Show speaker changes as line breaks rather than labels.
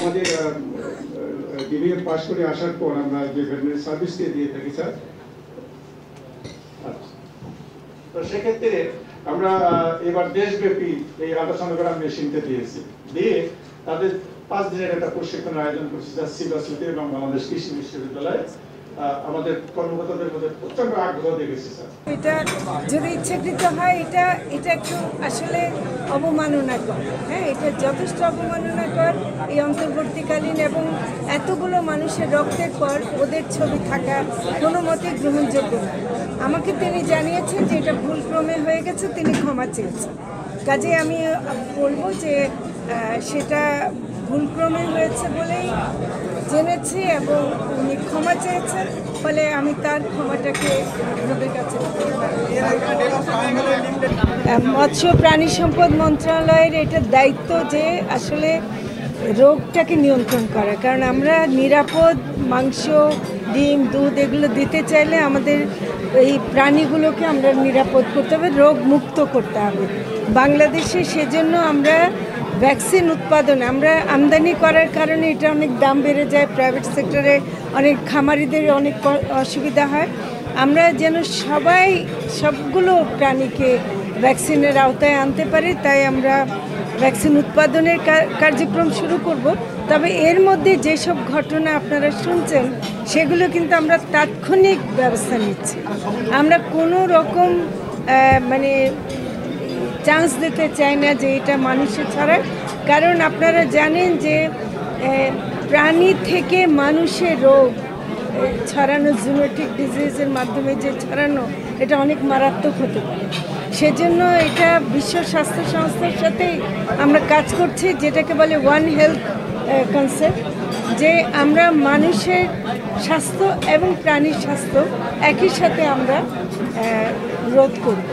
আমাদের DBA pass করে আসার পর আমরা যে ভেটেরিনারি সার্ভিস দিয়ে থাকি স্যার। তো সেক্ষেত্রে আমরা এবার দেশব্যাপী এই আল্ট্রাসোনোগ্রাম মেশিনটা দিয়েছি, দিয়ে তাদের 5 দিনের একটা প্রশিক্ষণের আয়োজন করছি যা সিবাসিতে এবং বাংলাদেশ কৃষি বিশ্ববিদ্যালয়ে আমাদের কর্মকর্তাদের মধ্যে প্রচন্ড আগ্রহ দেখেছি স্যার।
এটা যদি ইচ্ছাকৃত হয় এটা একটু আসলে অবমাননাকর। হ্যাঁ, এটা যথেষ্ট অবমাননাকর। এই অন্তর্বর্তীকালীন এবং এতগুলো মানুষের রক্তের পর ওদের ছবি থাকা কোনো মতেই গ্রহণযোগ্য না। আমাকে তিনি জানিয়েছেন যে এটা ভুলক্রমে হয়ে গেছে, তিনি ক্ষমা চেয়েছেন। কাজে আমি বলবো যে সেটা ভুলক্রমে হয়েছে বলেই জেনেছি এবং উনি ক্ষমা চেয়েছেন, ফলে আমি তার ক্ষমাটাকে আপনাদের কাছে। মৎস্য প্রাণী সম্পদ মন্ত্রণালয়ের এটা দায়িত্ব যে আসলে রোগটাকে নিয়ন্ত্রণ করা, কারণ আমরা নিরাপদ মাংস, ডিম, দুধ এগুলো দিতে চাইলে আমাদের এই প্রাণীগুলোকে আমরা নিরাপদ করতে হবে, রোগ মুক্ত করতে হবে বাংলাদেশে। সেজন্য আমরা ভ্যাকসিন উৎপাদন আমরা আমদানি করার কারণে এটা অনেক দাম বেড়ে যায়, প্রাইভেট সেক্টরে অনেক খামারিদের অনেক অসুবিধা হয়। আমরা যেন সবগুলো প্রাণীকে ভ্যাকসিনের আওতায় আনতে পারি, তাই আমরা ভ্যাকসিন উৎপাদনের কার্যক্রম শুরু করব। তবে এর মধ্যে যেসব ঘটনা আপনারা শুনছেন সেগুলো কিন্তু আমরা তাৎক্ষণিক ব্যবস্থা নিচ্ছি। আমরা কোনো রকম মানে চান্স দিতে চাই না যে এটা মানুষের ছড়ায়, কারণ আপনারা জানেন যে প্রাণী থেকে মানুষের রোগ ছড়ানো, জুনোটিক ডিজিজের মাধ্যমে যে ছড়ানো, এটা অনেক মারাত্মক হতে পারে। সেজন্য এটা বিশ্ব স্বাস্থ্য সংস্থার সাথেই আমরা কাজ করছি, যেটাকে বলে ওয়ান হেলথ কনসেপ্ট, যে আমরা মানুষের স্বাস্থ্য এবং প্রাণীর স্বাস্থ্য একই সাথে আমরা রোধ করব।